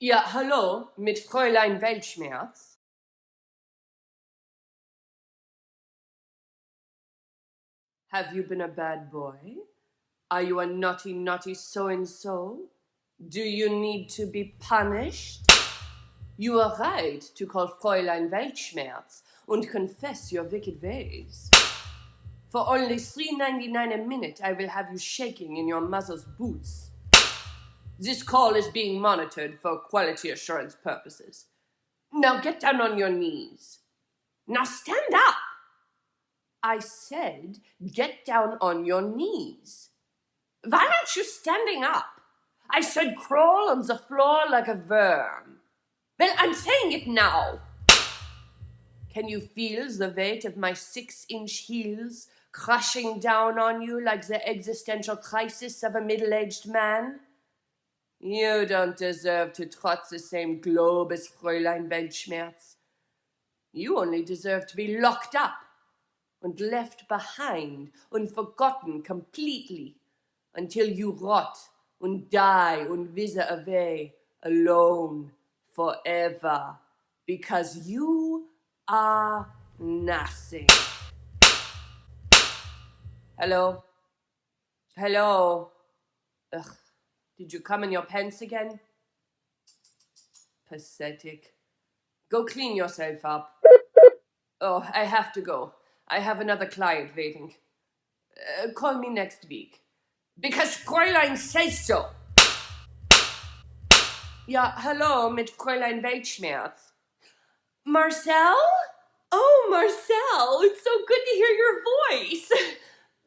Ja, hallo, mit Fräulein Weltschmerz. Have you been a bad boy? Are you a naughty, naughty so-and-so? Do you need to be punished? You are right to call Fräulein Weltschmerz and confess your wicked ways. For only $3.99 a minute, I will have you shaking in your mother's boots. This call is being monitored for quality assurance purposes. Now get down on your knees. Now stand up. I said, get down on your knees. Why aren't you standing up? I said, crawl on the floor like a worm. Well, I'm saying it now. Can you feel the weight of my 6-inch heels crushing down on you like the existential crisis of a middle-aged man? You don't deserve to trot the same globe as Fräulein Weltschmerz. You only deserve to be locked up and left behind and forgotten completely until you rot and die and wither away alone forever because you are nothing. Hello? Hello? Ugh, did you come in your pants again? Pathetic. Go clean yourself up. Oh, I have to go. I have another client waiting. Call me next week. Because Fräulein says so. Ja, hallo, mit Fräulein Weltschmerz. Marcel? Oh, Marcel, it's so good to hear your voice.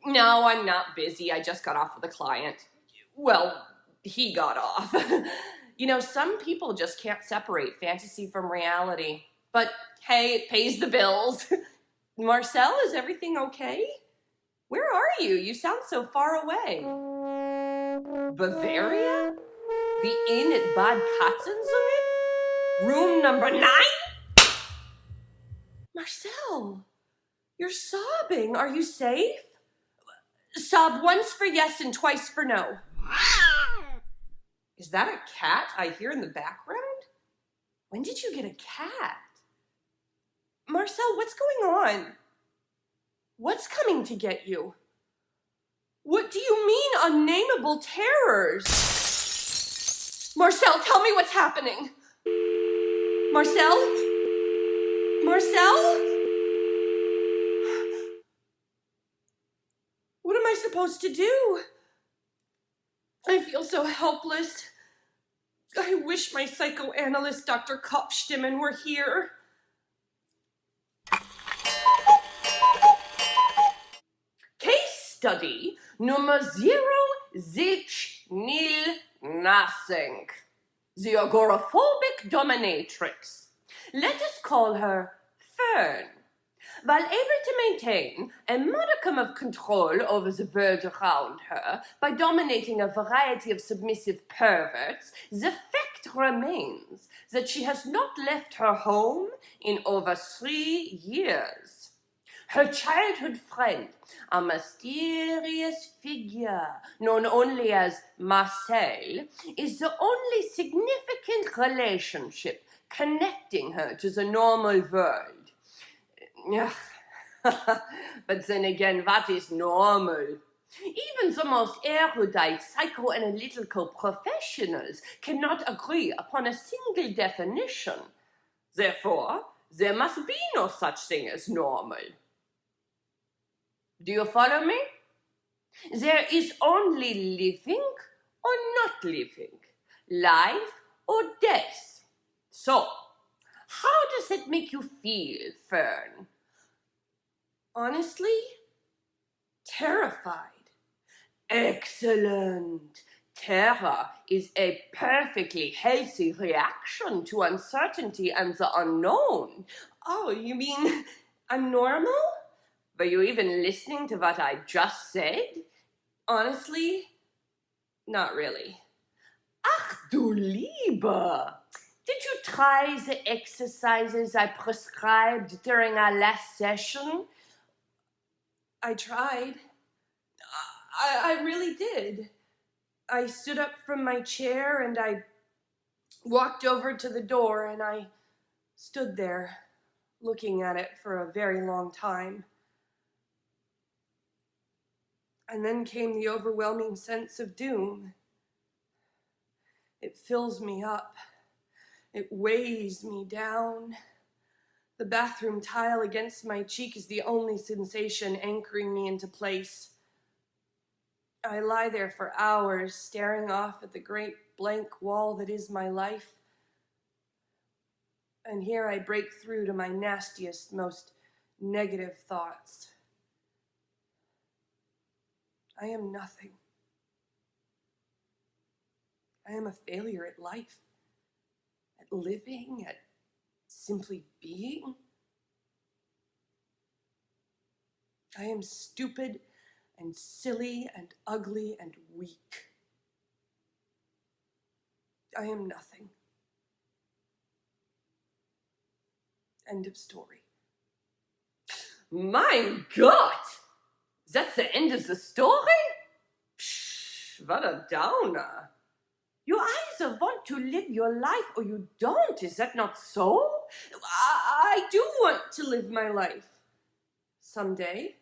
No, I'm not busy. I just got off with a client. Well, he got off. You know, some people just can't separate fantasy from reality. But hey, it pays the bills. Marcel, is everything okay? Where are you? You sound so far away. Bavaria? The inn at Bad Katzensummit? Room number 9? Marcel, you're sobbing. Are you safe? Sob once for yes and twice for no. Is that a cat I hear in the background? When did you get a cat? Marcel, what's going on? What's coming to get you? What do you mean, unnameable terrors? Marcel, tell me what's happening. Marcel? Marcel? What am I supposed to do? I feel so helpless. I wish my psychoanalyst, Dr. Kopfstimmen, were here. Case study number 0 nothing. The agoraphobic dominatrix. Let us call her Fern. While able to maintain a modicum of control over the world around her by dominating a variety of submissive perverts, the fact remains that she has not left her home in over 3 years. Her childhood friend, a mysterious figure known only as Marcel, is the only significant relationship connecting her to the normal world. But then again, what is normal? Even the most erudite psychoanalytical professionals cannot agree upon a single definition. Therefore, there must be no such thing as normal. Do you follow me? There is only living or not living, life or death. So, how does it make you feel, Fern? Honestly, terrified. Excellent. Terror is a perfectly healthy reaction to uncertainty and the unknown. Oh, you mean I'm normal? Were you even listening to what I just said? Honestly, not really. Ach du Liebe! Did you try the exercises I prescribed during our last session? I tried. I really did. I stood up from my chair and I walked over to the door, and I stood there looking at it for a very long time. And then came the overwhelming sense of doom. It fills me up. It weighs me down. The bathroom tile against my cheek is the only sensation anchoring me into place. I lie there for hours, staring off at the great blank wall that is my life. And here I break through to my nastiest, most negative thoughts. I am nothing. I am a failure at life, at living, at simply being. I am stupid and silly and ugly and weak. I am nothing. End of story. Mein Gott! That's the end of the story? Psh, what a downer. You either want to live your life or you don't. Is that not so? I do want to live my life. Someday.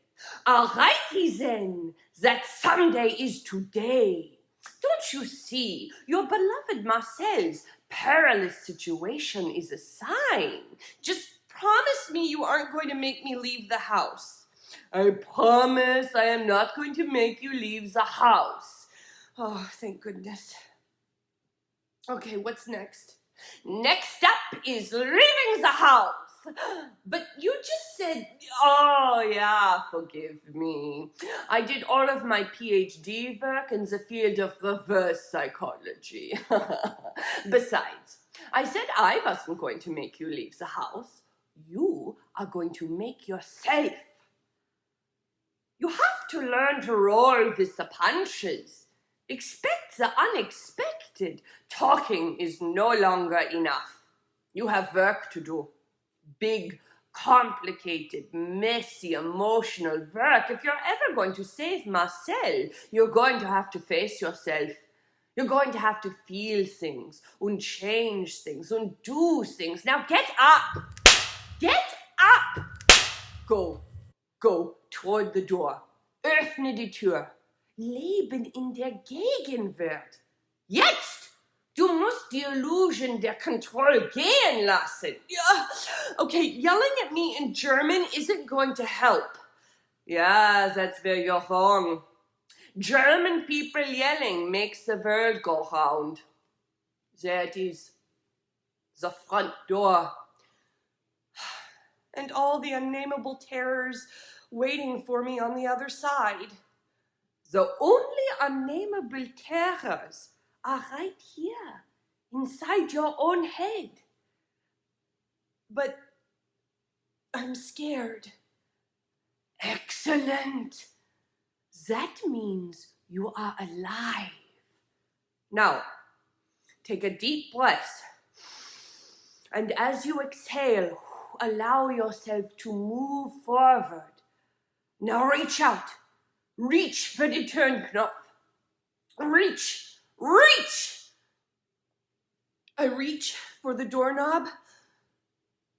Alrighty then. That someday is today. Don't you see? Your beloved Marcel's perilous situation is a sign. Just promise me you aren't going to make me leave the house. I promise I am not going to make you leave the house. Oh, thank goodness. Okay, what's next? Next up is leaving the house. But you just said, oh yeah, forgive me. I did all of my PhD work in the field of reverse psychology. Besides, I said I wasn't going to make you leave the house. You are going to make yourself. You have to learn to roll with the punches. Expect the unexpected. Talking is no longer enough. You have work to do. Big, complicated, messy, emotional work. If you're ever going to save Marcel, you're going to have to face yourself. You're going to have to feel things, and change things, and do things. Now get up! Get up! Go toward the door. Öffne die Tür. Leben in der Gegenwart. Jetzt! Du musst die Illusion der Kontrolle gehen lassen. Yeah. Okay, yelling at me in German isn't going to help. Yeah, that's where you're wrong. German people yelling makes the world go round. There it is. The front door. And all the unnameable terrors waiting for me on the other side. The only unnameable terrors are right here, inside your own head. But I'm scared. Excellent. That means you are alive. Now, take a deep breath. And as you exhale, allow yourself to move forward. Now reach out. Reach for the turnknopf. Reach. I reach for the doorknob,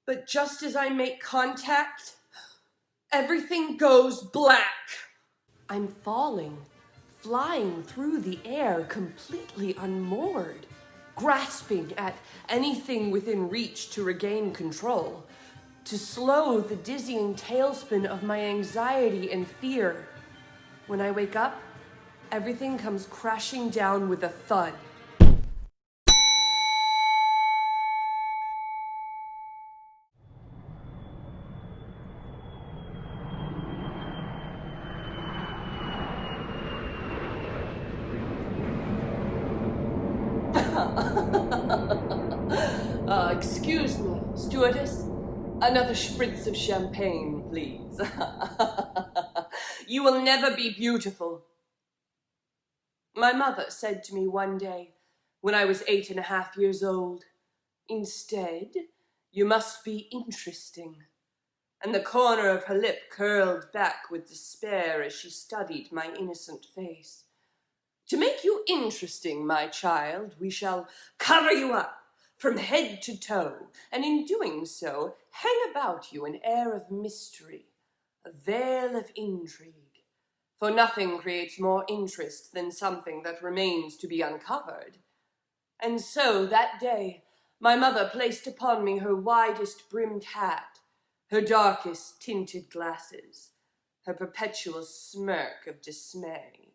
but just as I make contact, everything goes black. I'm falling, flying through the air, completely unmoored, grasping at anything within reach to regain control, to slow the dizzying tailspin of my anxiety and fear. When I wake up, everything comes crashing down with a thud. Excuse me, stewardess. Another spritz of champagne, please. You will never be beautiful. My mother said to me one day, when I was 8.5 years old, instead, you must be interesting. And the corner of her lip curled back with despair as she studied my innocent face. To make you interesting, my child, we shall cover you up from head to toe, and in doing so, hang about you an air of mystery, a veil of intrigue. For nothing creates more interest than something that remains to be uncovered. And so, that day, my mother placed upon me her widest brimmed hat, her darkest tinted glasses, her perpetual smirk of dismay.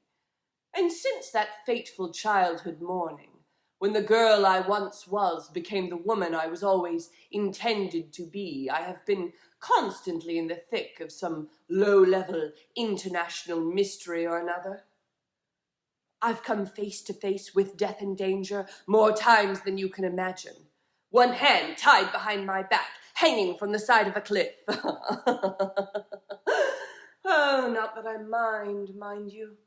And since that fateful childhood morning, when the girl I once was became the woman I was always intended to be, I have been constantly in the thick of some low-level international mystery or another. I've come face to face with death and danger more times than you can imagine. One hand tied behind my back, hanging from the side of a cliff. Oh, not that I mind you.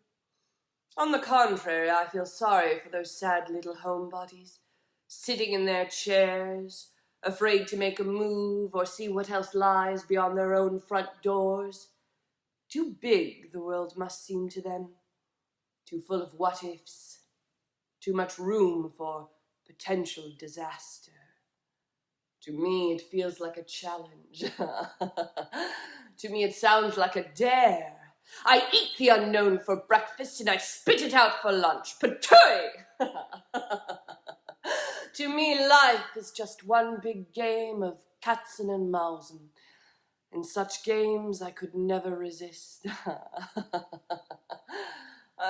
On the contrary, I feel sorry for those sad little homebodies, sitting in their chairs, afraid to make a move or see what else lies beyond their own front doors. Too big, the world must seem to them, too full of what-ifs, too much room for potential disaster. To me, it feels like a challenge. To me, it sounds like a dare. I eat the unknown for breakfast and I spit it out for lunch. Patooey! To me, life is just one big game of katzen and mausen. In such games, I could never resist.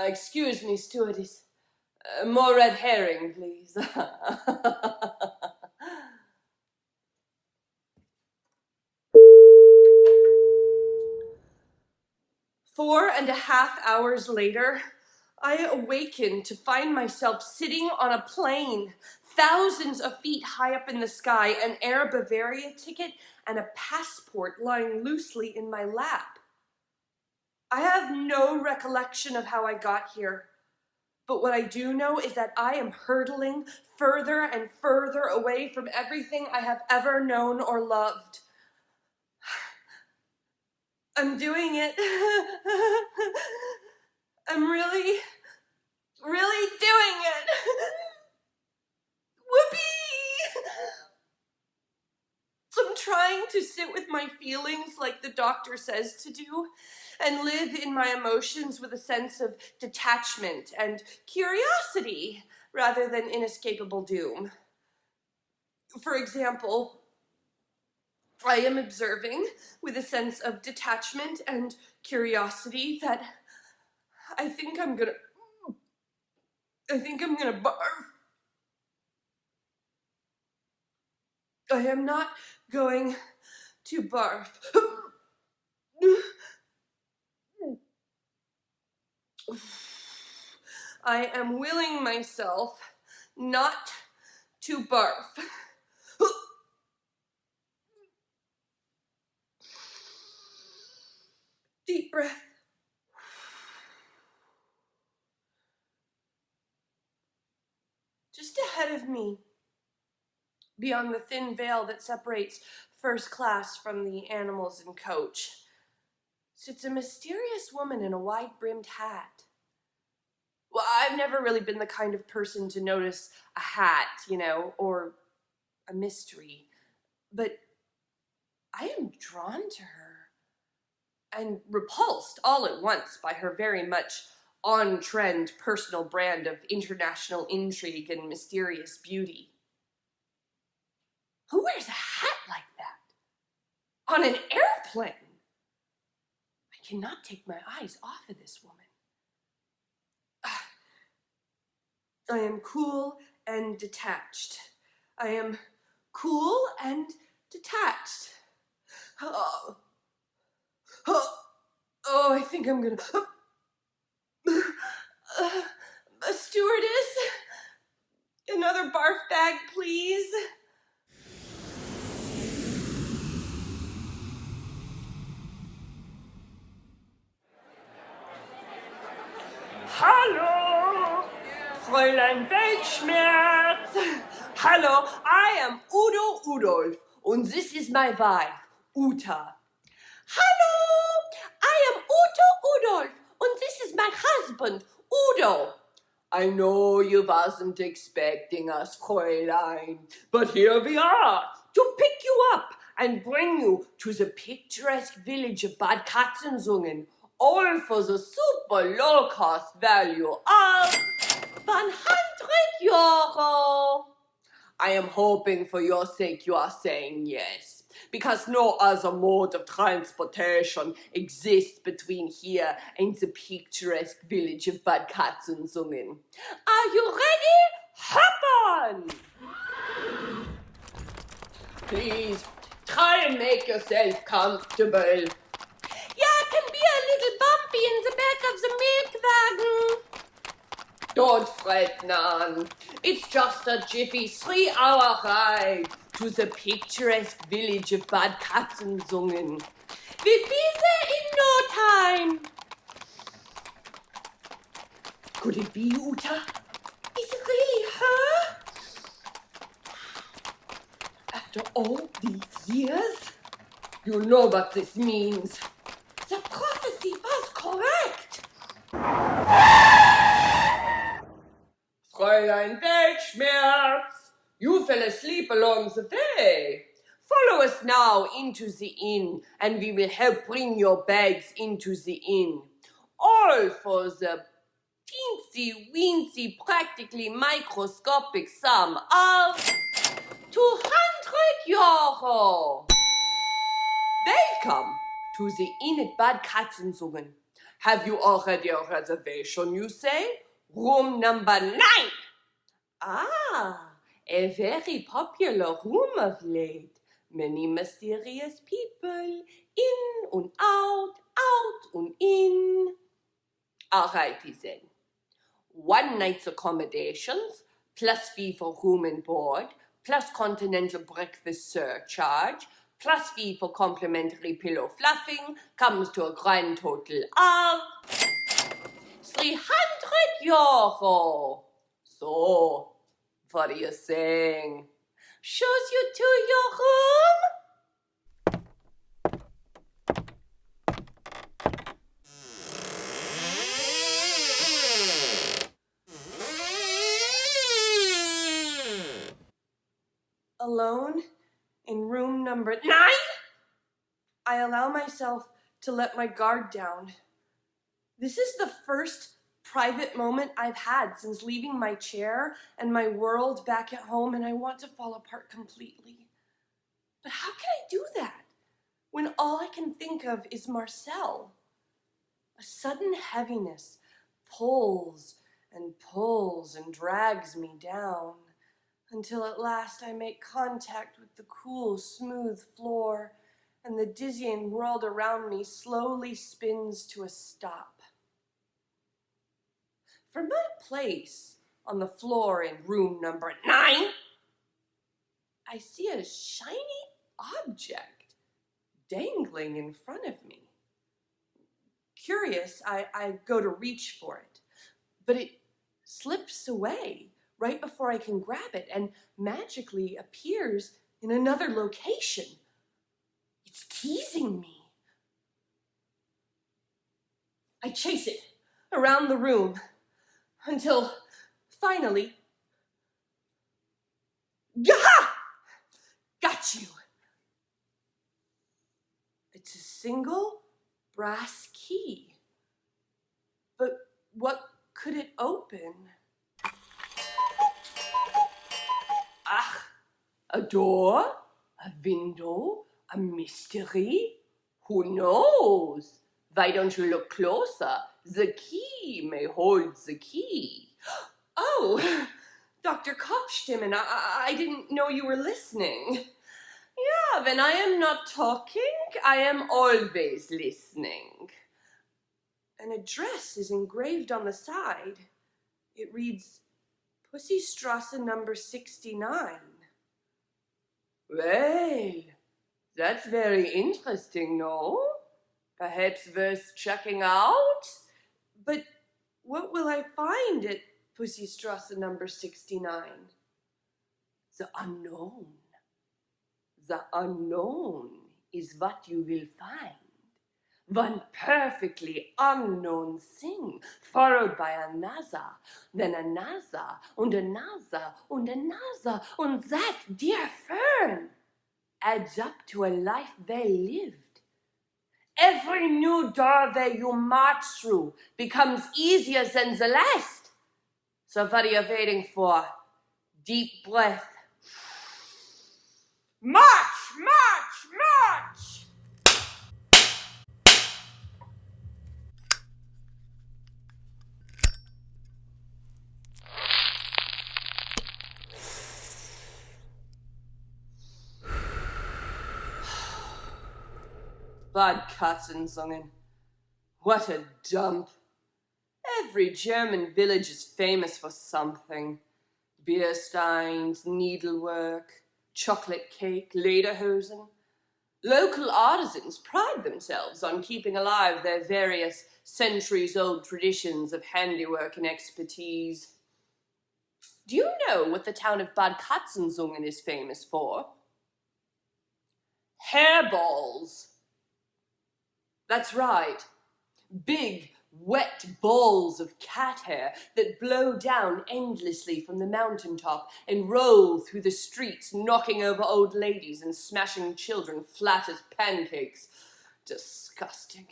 Excuse me, stewardess. More red herring, please. 4.5 hours later, I awakened to find myself sitting on a plane, thousands of feet high up in the sky, an Air Bavaria ticket, and a passport lying loosely in my lap. I have no recollection of how I got here, but what I do know is that I am hurtling further and further away from everything I have ever known or loved. I'm doing it. I'm really doing it. Whoopee! I'm trying to sit with my feelings like the doctor says to do, and live in my emotions with a sense of detachment and curiosity rather than inescapable doom. For example, I am observing with a sense of detachment and curiosity that I think I'm gonna barf. I am not going to barf. I am willing myself not to barf. Deep breath. Just ahead of me, beyond the thin veil that separates first class from the animals in coach, sits a mysterious woman in a wide-brimmed hat. Well, I've never really been the kind of person to notice a hat, or a mystery, but I am drawn to her and repulsed all at once by her very much on-trend personal brand of international intrigue and mysterious beauty. Who wears a hat like that? On an airplane? I cannot take my eyes off of this woman. I am cool and detached. I am cool and detached. Oh, I think I'm gonna... A stewardess? Another barf bag, please? Hallo, Fräulein Weltschmerz. Hello, I am Udo Udolf, and this is my wife, Uta. Hello, I am Udo Udolf, and this is my husband, Udo. I know you wasn't expecting us, Fräulein, but here we are to pick you up and bring you to the picturesque village of Bad Katzensungen, all for the super low-cost value of 100 euro. I am hoping for your sake you are saying yes, because no other mode of transportation exists between here and the picturesque village of Bad Katzensungen. Are you ready? Hop on! Please, try and make yourself comfortable. Yeah, it can be a little bumpy in the back of the milk wagon. Don't fret, Nan. It's just a jiffy 3-hour ride to the picturesque village of Bad Katzensungen. We'll be there in no time. Could it be Uta? Is it really her? After all these years? You know what this means. The prophecy was correct. Fräulein Weltschmerz, you fell asleep along the way. Follow us now into the inn, and we will help bring your bags into the inn. All for the teensy-weensy, practically microscopic sum of 200 euro. Welcome to the inn at Bad Katzensungen. Have you already a reservation, you say? Room number 9. Ah, a very popular room of late. Many mysterious people, in and out, out and in. Alrighty then. 1 night's accommodations, plus fee for room and board, plus continental breakfast surcharge, plus fee for complimentary pillow fluffing, comes to a grand total of 300 euro. So, what are you saying? Shows you to your room? Alone in room number 9? I allow myself to let my guard down. This is the first private moment I've had since leaving my chair and my world back at home, and I want to fall apart completely. But how can I do that when all I can think of is Marcel? A sudden heaviness pulls and pulls and drags me down until at last I make contact with the cool, smooth floor, and the dizzying world around me slowly spins to a stop. From my place on the floor in room number 9, I see a shiny object dangling in front of me. Curious, I go to reach for it, but it slips away right before I can grab it and magically appears in another location. It's teasing me. I chase it around the room until finally, Yaha! Got you. It's a single brass key. But what could it open? Ah, a door, a window, a mystery? Who knows? Why don't you look closer? The key may hold the key. Oh, Dr. Kochstimmen, I didn't know you were listening. Yeah, when I am not talking, I am always listening. An address is engraved on the side. It reads, Pussystrasse number 69. Well, that's very interesting, no? Perhaps worth checking out? But what will I find at Pussystrasse number 69? The unknown. The unknown is what you will find. One perfectly unknown thing, followed by another, then another, and another, and another, and that, dear Fern, adds up to a life well lived. Every new doorway you march through becomes easier than the last. So what are you waiting for? Deep breath. March, march, march! Bad Katzensungen. What a dump. Every German village is famous for something. Beer steins, needlework, chocolate cake, lederhosen. Local artisans pride themselves on keeping alive their various centuries-old traditions of handiwork and expertise. Do you know what the town of Bad Katzensungen is famous for? Hairballs. That's right. Big, wet balls of cat hair that blow down endlessly from the mountaintop and roll through the streets, knocking over old ladies and smashing children flat as pancakes. Disgusting.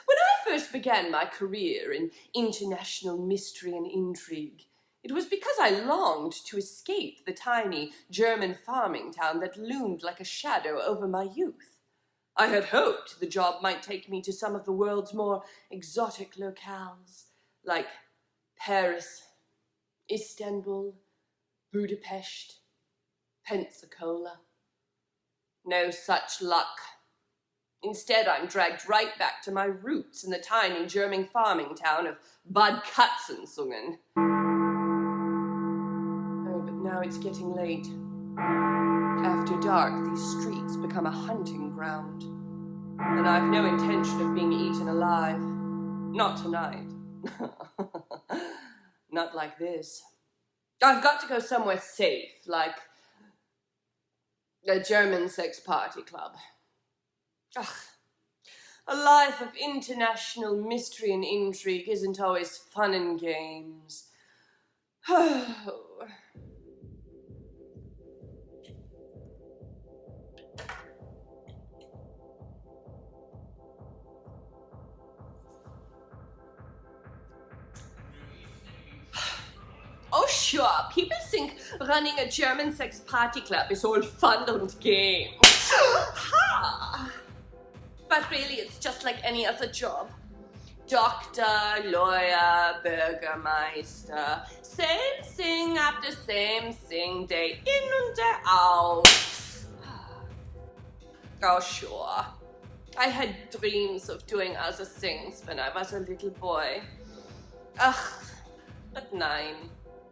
When I first began my career in international mystery and intrigue, it was because I longed to escape the tiny German farming town that loomed like a shadow over my youth. I had hoped the job might take me to some of the world's more exotic locales, like Paris, Istanbul, Budapest, Pensacola. No such luck. Instead, I'm dragged right back to my roots in the tiny German farming town of Bad Katzensungen. Oh, but now it's getting late. After dark, these streets become a hunting ground. And I've no intention of being eaten alive. Not tonight. Not like this. I've got to go somewhere safe, like a German sex party club. Ugh. A life of international mystery and intrigue isn't always fun and games. Oh, sure, people think running a German sex party club is all fun and games. Ha! But really, it's just like any other job. Doctor, lawyer, Bürgermeister. Same thing after same thing, day in and day out. Oh, sure. I had dreams of doing other things when I was a little boy. Ugh, but nein.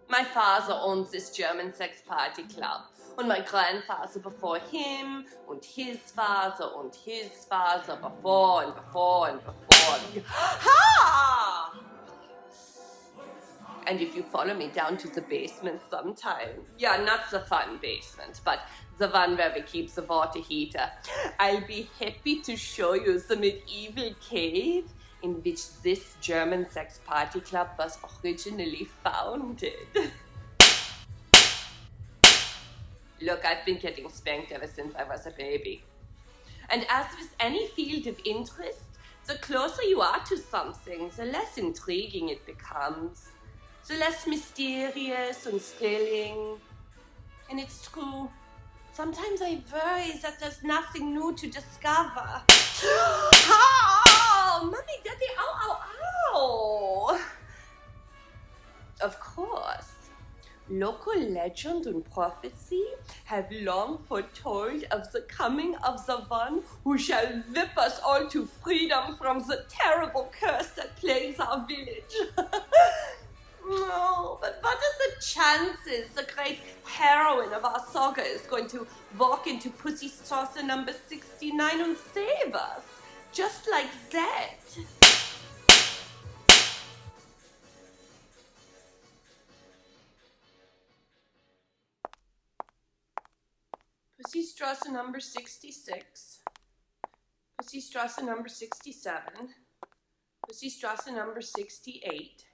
My father owns this German sex party club. And my grandfather before him, and his father, and his father before, and before, and before. Ha! And if you follow me down to the basement sometime, yeah, not the fun basement, but the one where we keep the water heater, I'll be happy to show you the medieval cave in which this German sex party club was originally founded. Look, I've been getting spanked ever since I was a baby. And as with any field of interest, the closer you are to something, the less intriguing it becomes. The less mysterious and thrilling. And it's true. Sometimes I worry that there's nothing new to discover. Ow! Mommy, Daddy, ow, ow, ow! Of course. Local legend and prophecy have long foretold of the coming of the one who shall whip us all to freedom from the terrible curse that plagues our village. No, but what are the chances the great heroine of our saga is going to walk into Pussystrasse number 69 and save us? Just like that. Pussystrasse number 66. Pussystrasse number 67. Pussystrasse number 68.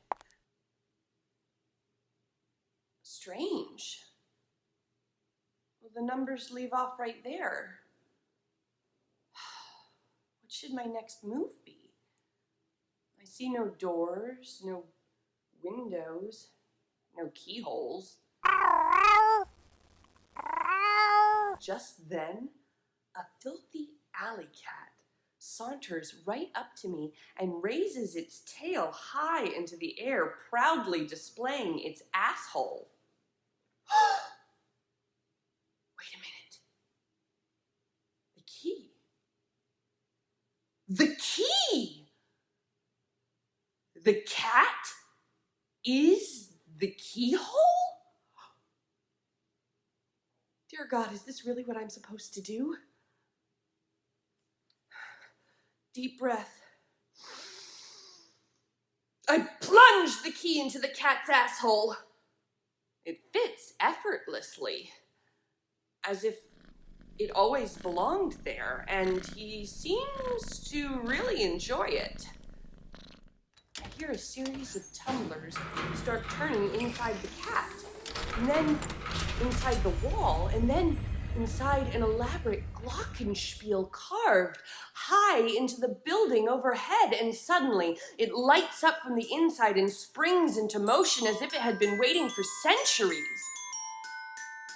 Strange. Well, the numbers leave off right there. What should my next move be? I see no doors, no windows, no keyholes. Just then, a filthy alley cat saunters right up to me and raises its tail high into the air, proudly displaying its asshole. Wait a minute. The key. The key! The cat is the keyhole? Dear God, is this really what I'm supposed to do? Deep breath. I plunge the key into the cat's asshole. It fits effortlessly, as if it always belonged there, and he seems to really enjoy it. I hear a series of tumblers start turning inside the cat, and then inside the wall, and then inside an elaborate Glockenspiel carved high into the building overhead, and suddenly it lights up from the inside and springs into motion as if it had been waiting for centuries.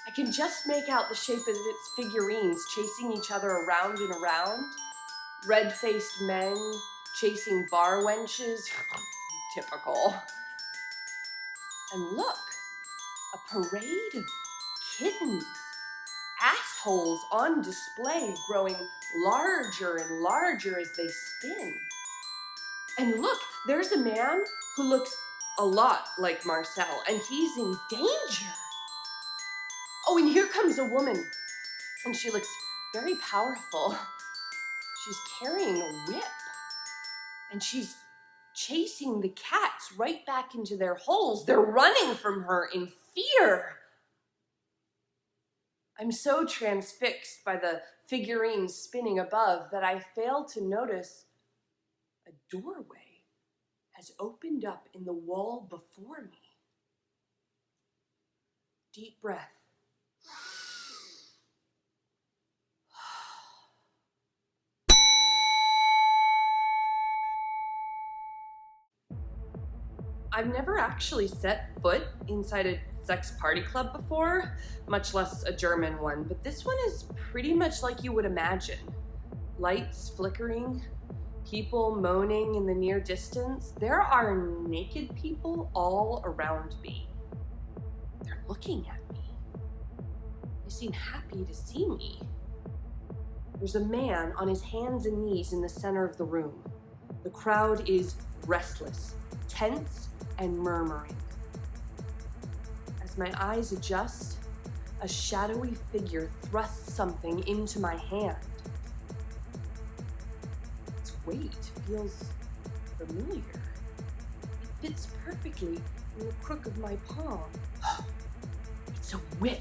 I can just make out the shape of its figurines chasing each other around and around. Red-faced men chasing bar wenches. Typical. And look, a parade of kittens. Assholes on display, growing larger and larger as they spin. And look, there's a man who looks a lot like Marcel, and he's in danger. Oh, and here comes a woman, and she looks very powerful. She's carrying a whip, and she's chasing the cats right back into their holes. They're running from her in fear. I'm so transfixed by the figurines spinning above that I fail to notice a doorway has opened up in the wall before me. Deep breath. I've never actually set foot inside a sex party club before, much less a German one, but this one is pretty much like you would imagine. Lights flickering, people moaning in the near distance. There are naked people all around me. They're looking at me. They seem happy to see me. There's a man on his hands and knees in the center of the room. The crowd is restless, tense, and murmuring. As my eyes adjust, a shadowy figure thrusts something into my hand. Its weight feels familiar. It fits perfectly in the crook of my palm. It's a whip.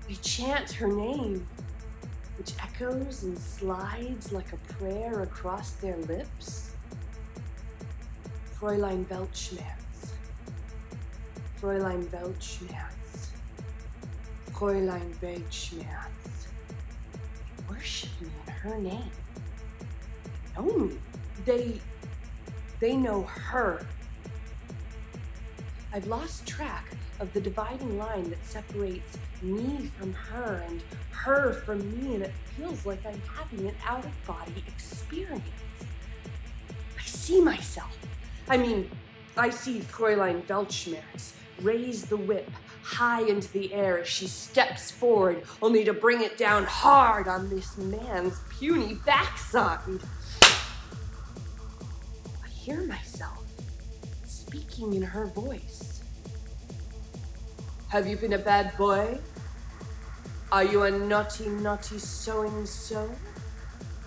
They chant her name, which echoes and slides like a prayer across their lips. Fräulein Weltschmerz. Fräulein Weltschmerz. Fräulein Weltschmerz. They worship me in her name. They know me. They know her. I've lost track of the dividing line that separates me from her and her from me, and it feels like I'm having an out-of-body experience. I see myself. I see Fräulein Weltschmerz raise the whip high into the air as she steps forward, only to bring it down hard on this man's puny backside. I hear myself speaking in her voice. Have you been a bad boy? Are you a naughty, naughty so-and-so?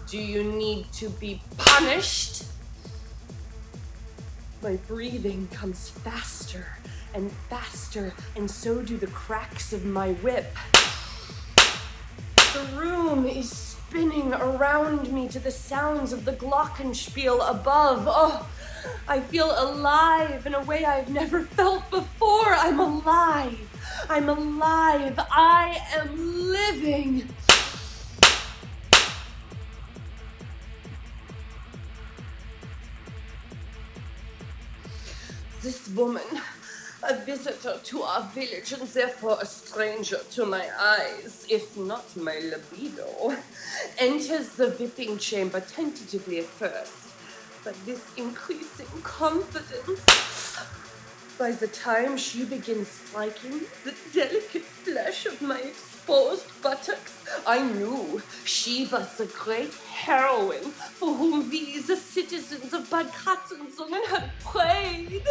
Do you need to be punished? My breathing comes faster and faster, and so do the cracks of my whip. The room is spinning around me to the sounds of the Glockenspiel above. Oh, I feel alive in a way I've never felt before. I'm alive. I'm alive. I am living. This woman, a visitor to our village and therefore a stranger to my eyes, if not my libido, enters the whipping chamber tentatively at first, but with increasing confidence. By the time she begins striking the delicate flesh of my exposed buttocks, I knew she was the great heroine for whom we, the citizens of Bad Katzenzonen, had prayed.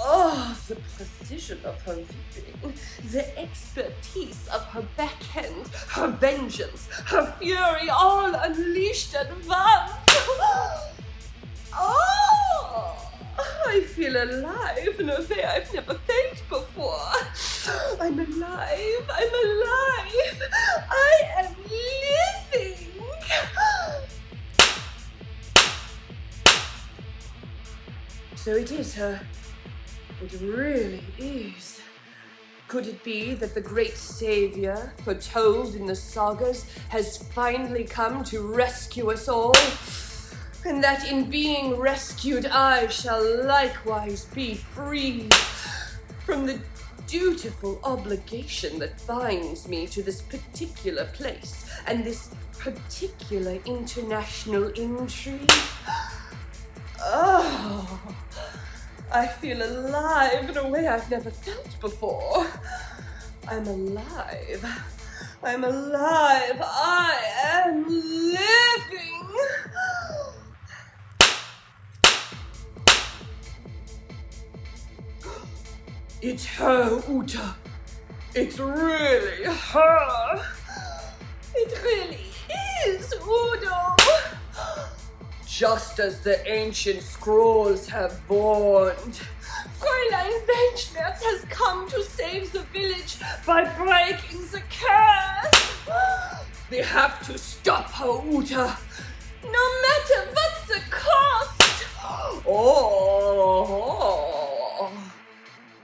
Oh, the precision of her whipping, the expertise of her backhand, her vengeance, her fury, all unleashed at once. Oh! I feel alive in a way I've never felt before. I'm alive. I'm alive. I am living. So it is her. It really is. Could it be that the great savior, foretold in the sagas, has finally come to rescue us all? And that in being rescued, I shall likewise be freed from the dutiful obligation that binds me to this particular place and this particular international intrigue. Oh, I feel alive in a way I've never felt before. I'm alive. I'm alive. I am living. It's her, Uta. It's really her. It really is, Udo. Just as the ancient scrolls have warned, Fräulein Weltschmerz has come to save the village by breaking the curse. We have to stop her, Uta, no matter what the cost. Oh.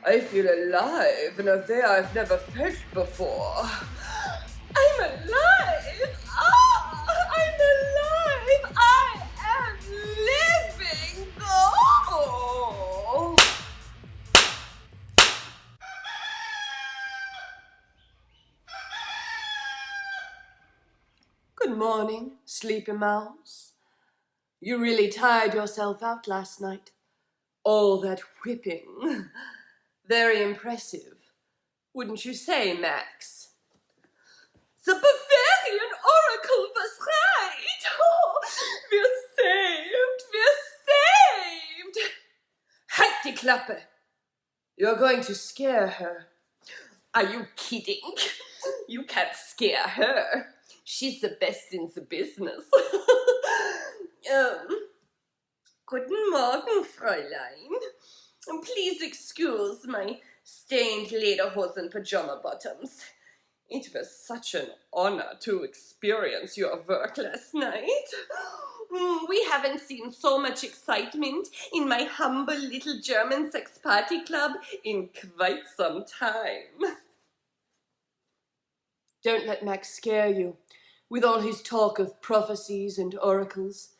I feel alive in a way I've never felt before. I'm alive! Ah! I'm alive! I am living! Oh! Good morning, sleepy mouse. You really tired yourself out last night. All that whipping. Very impressive, wouldn't you say, Max? The Bavarian oracle was right! Oh, we're saved! Halt die Klappe! You're going to scare her. Are you kidding? You can't scare her. She's the best in the business. Guten Morgen, Fräulein. Please excuse my stained lederhosen pajama bottoms. It was such an honor to experience your work last night. We haven't seen so much excitement in my humble little German sex party club in quite some time. Don't let Max scare you with all his talk of prophecies and oracles.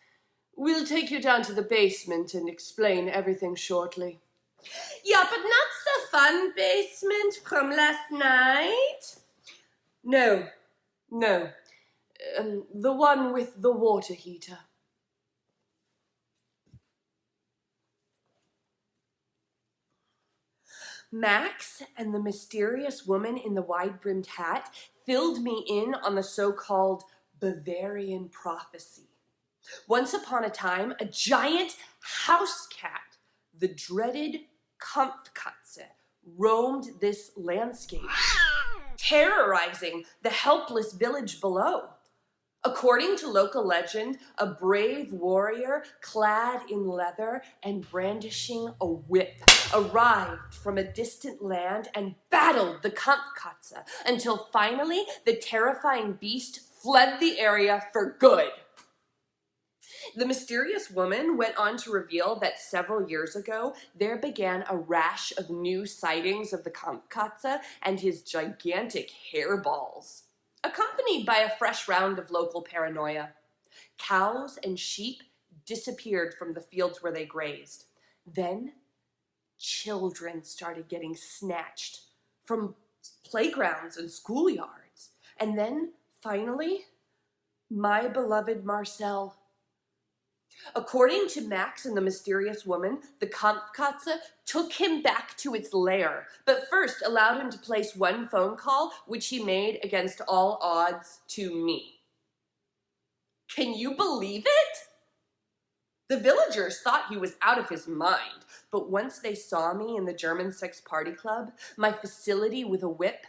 We'll take you down to the basement and explain everything shortly. Yeah, but not the fun basement from last night. No. The one with the water heater. Max and the mysterious woman in the wide-brimmed hat filled me in on the so-called Bavarian prophecy. Once upon a time, a giant house cat, the dreaded Kampfkatze, roamed this landscape, terrorizing the helpless village below. According to local legend, a brave warrior clad in leather and brandishing a whip arrived from a distant land and battled the Kampfkatze until finally the terrifying beast fled the area for good. The mysterious woman went on to reveal that several years ago, there began a rash of new sightings of the Kampfkatze and his gigantic hairballs, accompanied by a fresh round of local paranoia. Cows and sheep disappeared from the fields where they grazed. Then, children started getting snatched from playgrounds and schoolyards. And then, finally, my beloved Marcel. According to Max and the mysterious woman, the Kampfkatze took him back to its lair, but first allowed him to place one phone call, which he made against all odds to me. Can you believe it? The villagers thought he was out of his mind, but once they saw me in the German sex party club, my facility with a whip,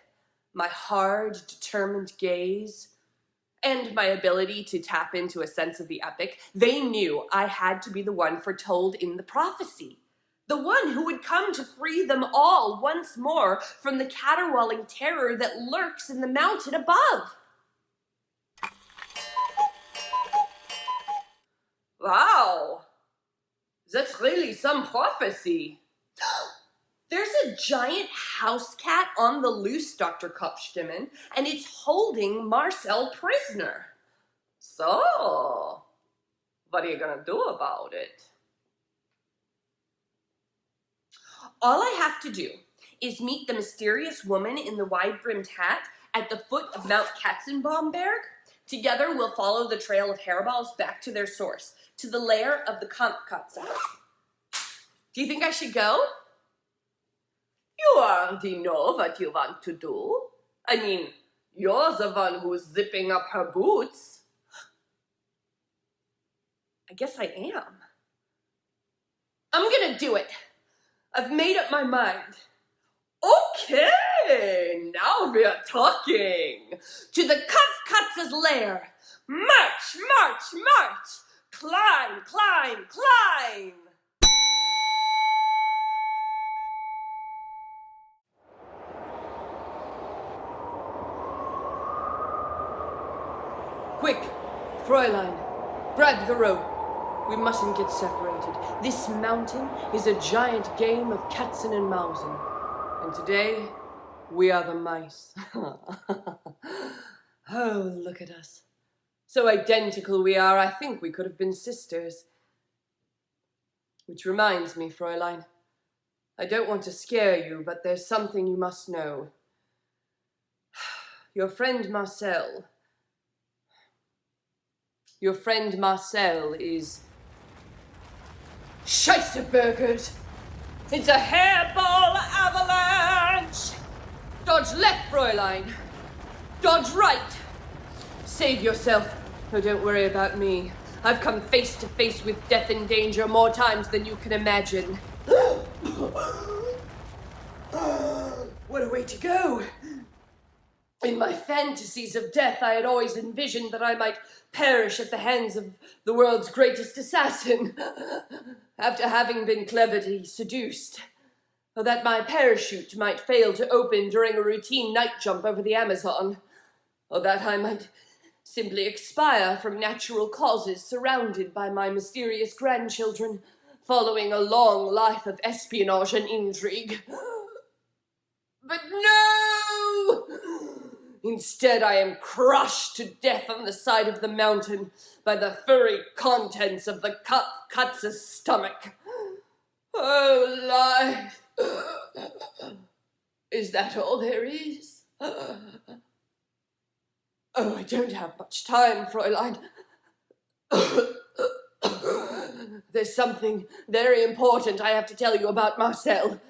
my hard, determined gaze, and my ability to tap into a sense of the epic, they knew I had to be the one foretold in the prophecy. The one who would come to free them all once more from the caterwauling terror that lurks in the mountain above. Wow, that's really some prophecy. There's a giant house cat on the loose, Dr. Kopfstimmen, and it's holding Marcel prisoner. So, what are you gonna do about it? All I have to do is meet the mysterious woman in the wide-brimmed hat at the foot of Mount Katzenbaumberg. Together, we'll follow the trail of hairballs back to their source, to the lair of the Kampfkatze. Do you think I should go? You already know what you want to do. I mean, you're the one who's zipping up her boots. I guess I am. I'm gonna do it. I've made up my mind. Okay, now we're talking. To the Kampfkatze's lair. March, march, march. Climb, climb, climb. Quick, Fräulein, grab the rope. We mustn't get separated. This mountain is a giant game of Katzen and Mausen. And today, we are the mice. Oh, look at us. So identical we are, I think we could have been sisters. Which reminds me, Fräulein, I don't want to scare you, but there's something you must know. Your friend Marcel is Scheisseburgered. It's a hairball avalanche. Dodge left, Fräulein. Dodge right. Save yourself. Oh, don't worry about me. I've come face to face with death and danger more times than you can imagine. What a way to go. In my fantasies of death, I had always envisioned that I might perish at the hands of the world's greatest assassin, after having been cleverly seduced, or that my parachute might fail to open during a routine night jump over the Amazon, or that I might simply expire from natural causes surrounded by my mysterious grandchildren, following a long life of espionage and intrigue. But no! Instead, I am crushed to death on the side of the mountain by the furry contents of the Katze's stomach. Oh, life! Is that all there is? Oh, I don't have much time, Fräulein. There's something very important I have to tell you about Marcel.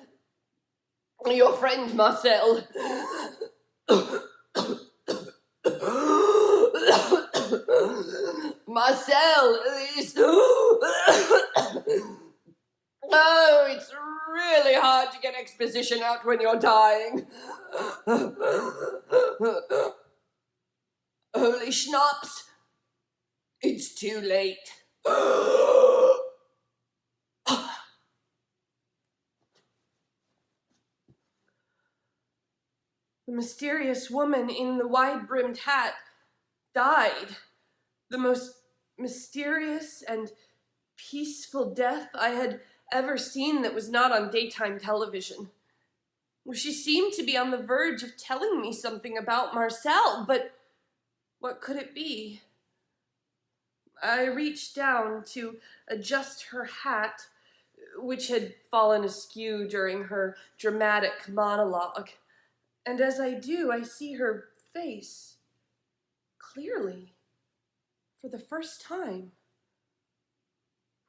Your friend Marcel. Marcel is... Oh, it's really hard to get exposition out when you're dying. Holy schnapps. It's too late. The mysterious woman in the wide-brimmed hat died. The most mysterious and peaceful death I had ever seen that was not on daytime television. She seemed to be on the verge of telling me something about Marcel, but what could it be? I reached down to adjust her hat, which had fallen askew during her dramatic monologue, and as I do, I see her face clearly for the first time.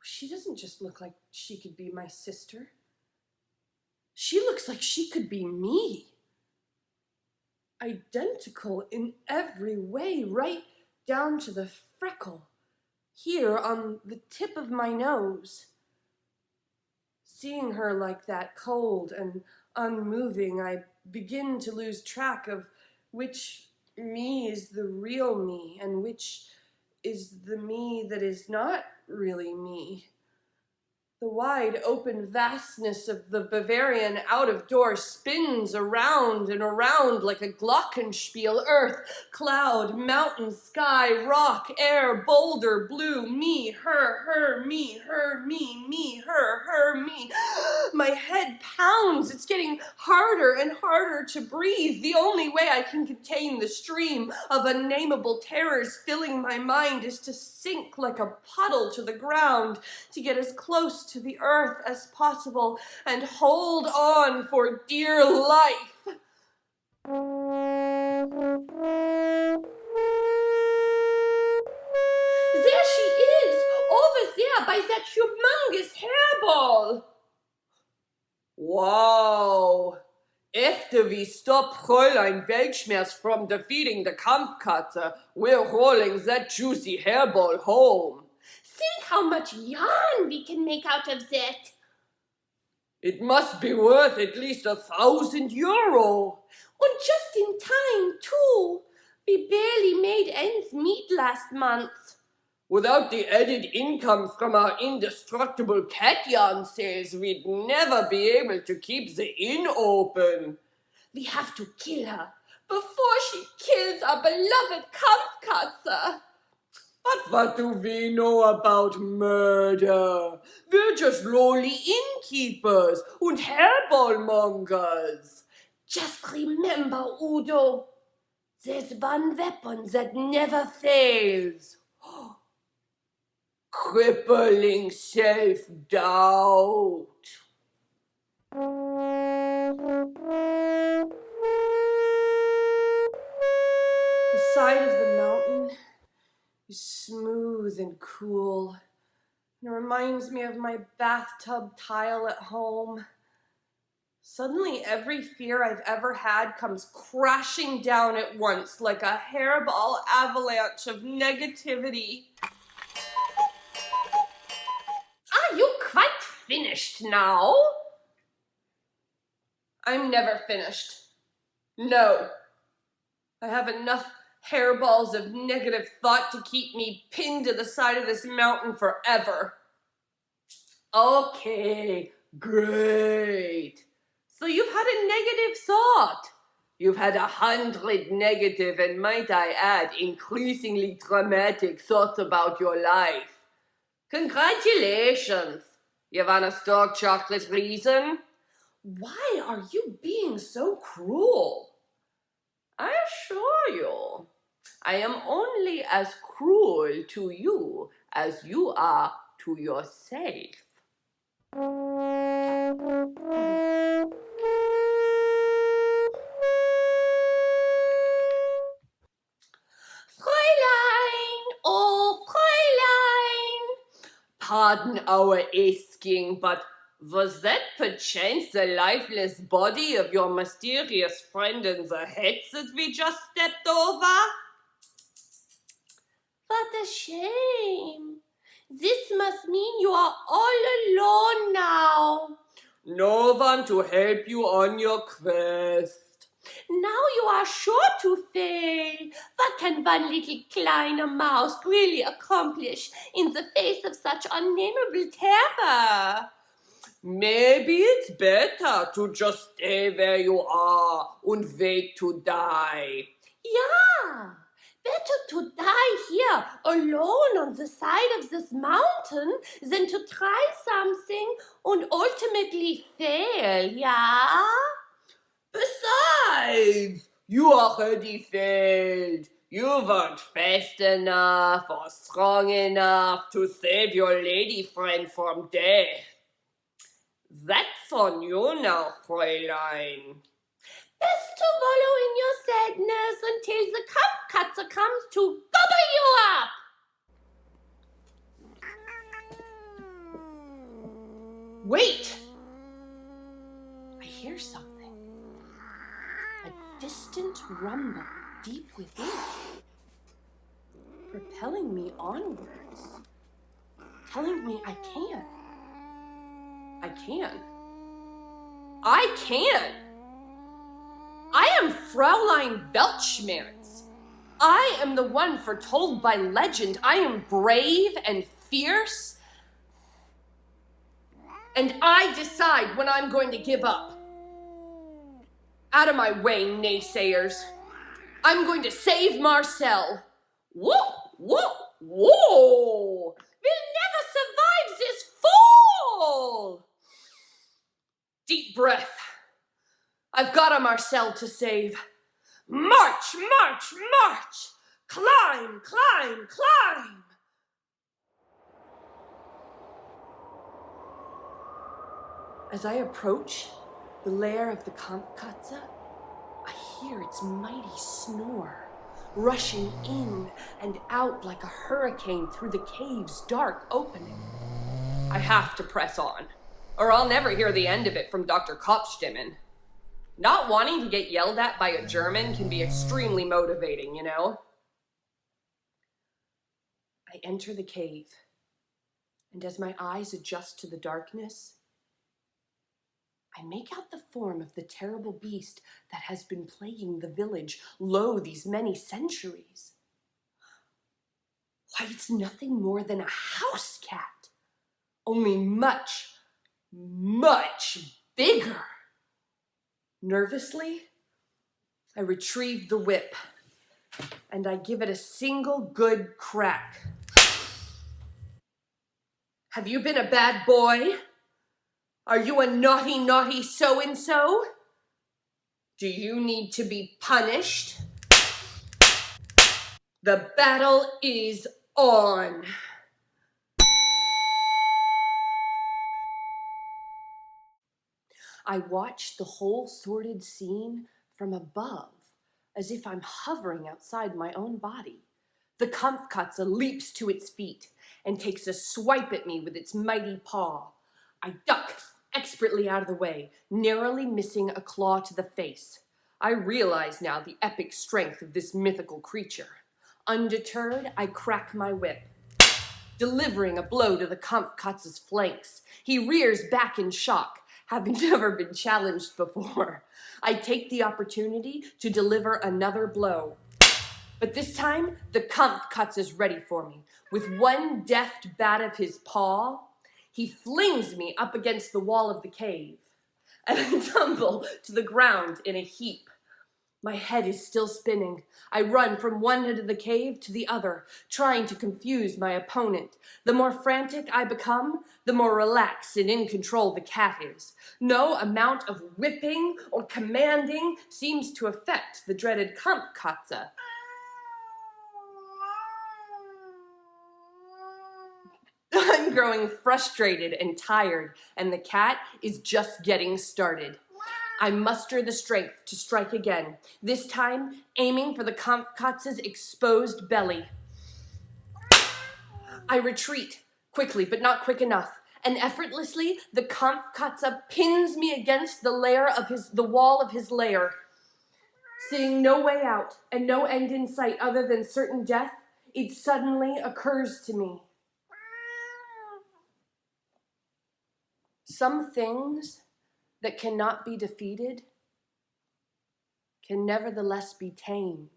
She doesn't just look like she could be my sister. She looks like she could be me. Identical in every way, right down to the freckle here on the tip of my nose. Seeing her like that, cold and unmoving, I begin to lose track of which me is the real me and which is the me that is not really me. The wide open vastness of the Bavarian out-of-door spins around and around like a Glockenspiel. Earth, cloud, mountain, sky, rock, air, boulder, blue, me, her, me, her, me, her, me. My head pounds. It's getting harder and harder to breathe. The only way I can contain the stream of unnameable terrors filling my mind is to sink like a puddle to the ground, to get as close to the earth as possible and hold on for dear life. There she is, over there by that humongous hairball. Wow. After we stop Fräulein Weltschmerz from defeating the Kampfkatze, we're rolling that juicy hairball home. Think how much yarn we can make out of that. It must be worth at least €1,000. And just in time, too. We barely made ends meet last month. Without the added income from our indestructible cat yarn sales, we'd never be able to keep the inn open. We have to kill her before she kills our beloved Kampfkatze. But what do we know about murder? We're just lowly innkeepers and hairballmongers. Just remember, Udo, there's one weapon that never fails. Crippling self-doubt. The side of the mountain is smooth and cool. It reminds me of my bathtub tile at home. Suddenly, every fear I've ever had comes crashing down at once like a hairball avalanche of negativity. Are you quite finished now? I'm never finished. No. I have enough hairballs of negative thought to keep me pinned to the side of this mountain forever. Okay, great. So you've had a negative thought. You've had 100 negative and, might I add, increasingly dramatic thoughts about your life. Congratulations. You want a dark chocolate reason? Why are you being so cruel? I assure you, I am only as cruel to you as you are to yourself. Fräulein, oh Fräulein! Pardon our asking, but was that perchance the lifeless body of your mysterious friend in the hedge that we just stepped over? What a shame. This must mean you are all alone now. No one to help you on your quest. Now you are sure to fail. What can one little kleine mouse really accomplish in the face of such unnameable terror? Maybe it's better to just stay where you are and wait to die. Yeah, Better to die here alone on the side of this mountain than to try something and ultimately fail, yeah? Besides, you already failed. You weren't fast enough or strong enough to save your lady friend from death. That's on you now, Fräulein. Best to wallow in your sadness until the Kampfkatze comes to gobble you up. Wait! I hear something. A distant rumble deep within, propelling me onwards, telling me I can. I can. I can! I am Fräulein Weltschmerz. I am the one foretold by legend. I am brave and fierce. And I decide when I'm going to give up. Out of my way, naysayers. I'm going to save Marcel. Whoa, whoa, whoa! We'll never survive this fall! Deep breath. I've got a Marcel to save. March, march, march! Climb, climb, climb! As I approach the lair of the Kampfkatze, I hear its mighty snore, rushing in and out like a hurricane through the cave's dark opening. I have to press on, or I'll never hear the end of it from Dr. Kopfstimmen. Not wanting to get yelled at by a German can be extremely motivating, you know? I enter the cave, and as my eyes adjust to the darkness, I make out the form of the terrible beast that has been plaguing the village, lo, these many centuries. Why, it's nothing more than a house cat, only much, much bigger. Nervously, I retrieve the whip, and I give it a single good crack. Have you been a bad boy? Are you a naughty, naughty so-and-so? Do you need to be punished? The battle is on. I watch the whole sordid scene from above, as if I'm hovering outside my own body. The Kampfkatze leaps to its feet and takes a swipe at me with its mighty paw. I duck expertly out of the way, narrowly missing a claw to the face. I realize now the epic strength of this mythical creature. Undeterred, I crack my whip, delivering a blow to the Kampfkatze's flanks. He rears back in shock, having never been challenged before. I take the opportunity to deliver another blow. But this time, the Kampfkatze is ready for me. With one deft bat of his paw, he flings me up against the wall of the cave, and I tumble to the ground in a heap. My head is still spinning. I run from one end of the cave to the other, trying to confuse my opponent. The more frantic I become, the more relaxed and in control the cat is. No amount of whipping or commanding seems to affect the dreaded Kampfkatze. I'm growing frustrated and tired, and the cat is just getting started. I muster the strength to strike again, this time aiming for the Kampfkatze's exposed belly. I retreat, quickly but not quick enough, and effortlessly the Kampfkatze pins me against the wall of his lair. Seeing no way out and no end in sight other than certain death, it suddenly occurs to me. Some things that cannot be defeated can nevertheless be tamed.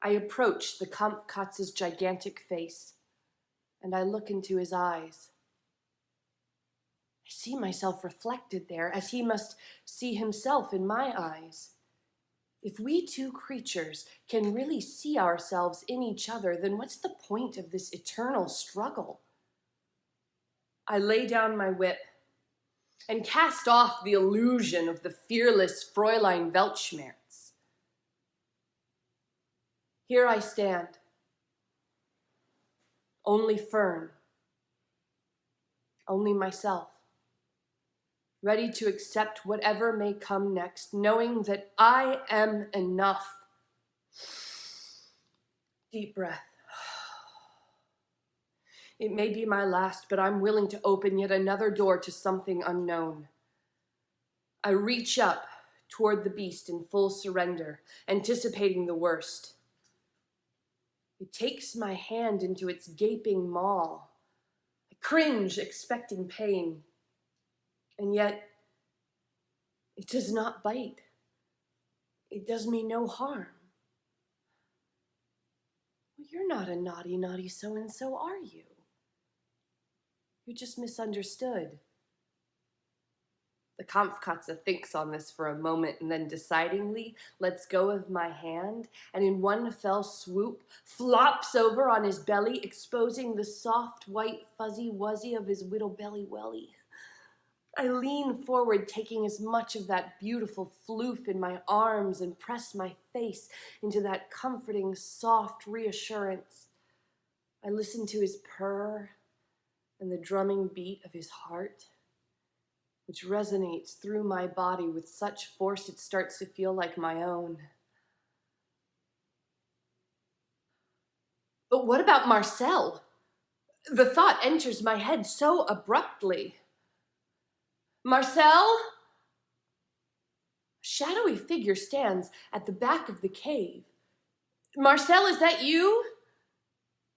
I approach the Kampfkatze's gigantic face, and I look into his eyes. I see myself reflected there, as he must see himself in my eyes. If we two creatures can really see ourselves in each other, then what's the point of this eternal struggle? I lay down my whip and cast off the illusion of the fearless Fräulein Weltschmerz. Here I stand, only Fern, only myself, ready to accept whatever may come next, knowing that I am enough. Deep breath. It may be my last, but I'm willing to open yet another door to something unknown. I reach up toward the beast in full surrender, anticipating the worst. It takes my hand into its gaping maw. I cringe, expecting pain. And yet, it does not bite. It does me no harm. Well, you're not a naughty, naughty so-and-so, are you? You just misunderstood. The Kampfkatze thinks on this for a moment and then decidingly lets go of my hand and in one fell swoop flops over on his belly, exposing the soft, white, fuzzy wuzzy of his whittle belly welly. I lean forward, taking as much of that beautiful floof in my arms and press my face into that comforting, soft reassurance. I listen to his purr and the drumming beat of his heart, which resonates through my body with such force it starts to feel like my own. But what about Marcel? The thought enters my head so abruptly. Marcel? A shadowy figure stands at the back of the cave. Marcel, is that you?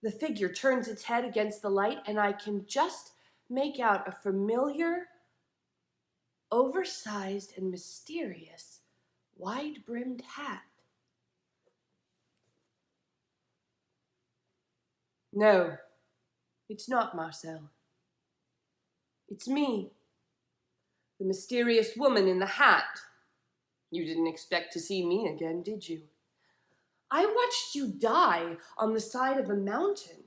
The figure turns its head against the light, and I can just make out a familiar, oversized and mysterious, wide-brimmed hat. No, it's not Marcel. It's me, the mysterious woman in the hat. You didn't expect to see me again, did you? I watched you die on the side of a mountain.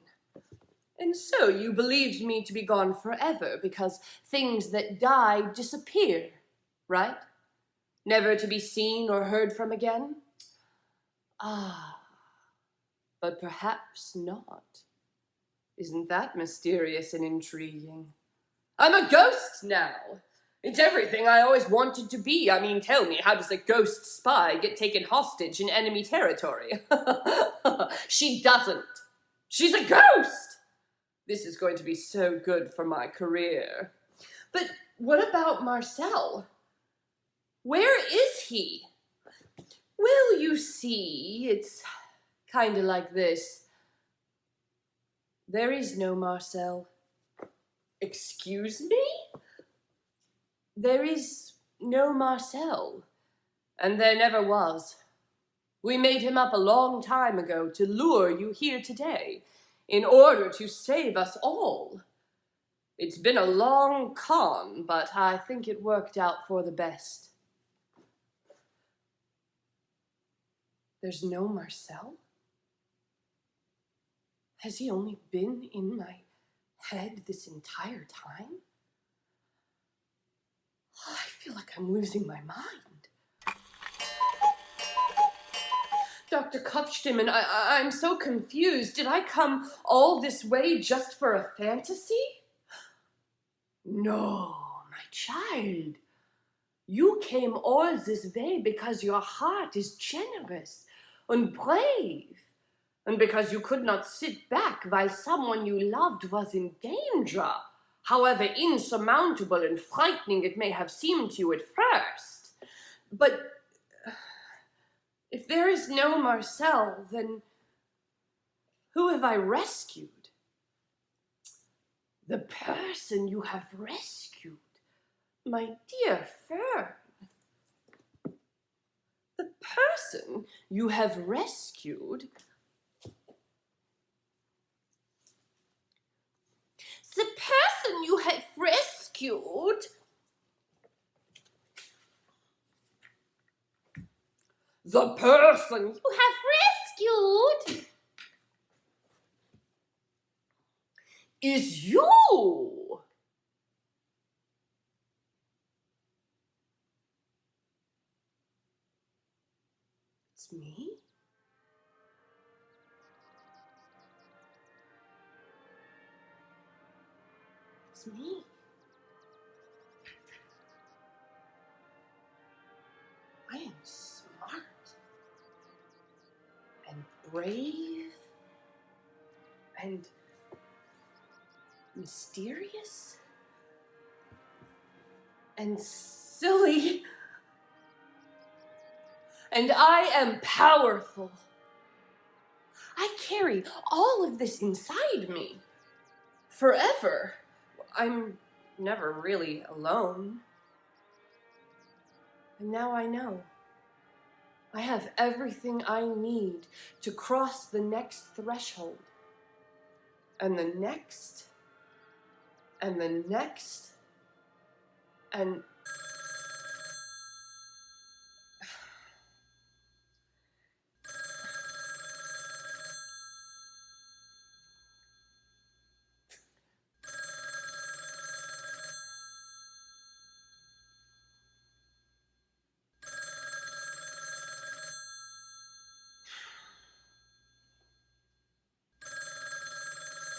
And so you believed me to be gone forever because things that die disappear, right? Never to be seen or heard from again? Ah, but perhaps not. Isn't that mysterious and intriguing? I'm a ghost now. It's everything I always wanted to be. I mean, tell me, how does a ghost spy get taken hostage in enemy territory? She doesn't. She's a ghost! This is going to be so good for my career. But what about Marcel? Where is he? Well, you see, it's kind of like this. There is no Marcel. Excuse me? There is no Marcel, and there never was. We made him up a long time ago to lure you here today, in order to save us all. It's been a long con, but I think it worked out for the best. There's no Marcel? Has he only been in my head this entire time? I feel like I'm losing my mind. Dr. Kopfstimmen, I'm so confused. Did I come all this way just for a fantasy? No, my child. You came all this way because your heart is generous and brave, and because you could not sit back while someone you loved was in danger, however insurmountable and frightening it may have seemed to you at first. But if there is no Marcel, then who have I rescued? The person you have rescued, my dear Fern. The person you have rescued. The person you have rescued. The person you have rescued is you. It's me? It's me. I am smart and brave and mysterious and silly. And I am powerful. I carry all of this inside me. Forever. I'm never really alone. And now I know. I have everything I need to cross the next threshold. And the next. And the next. And...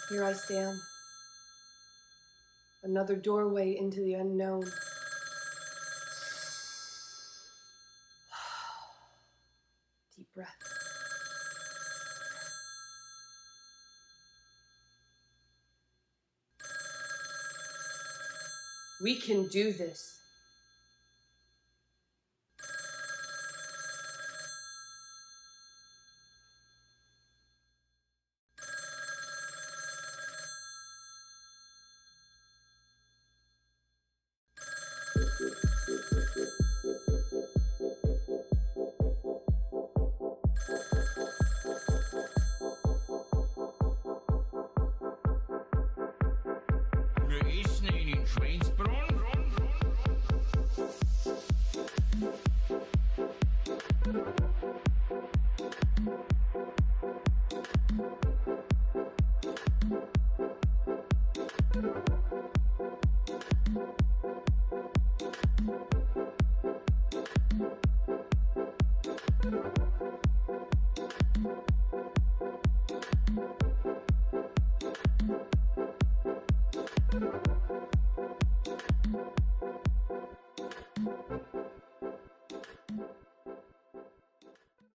Here I stand. Another doorway into the unknown. Deep breath. We can do this.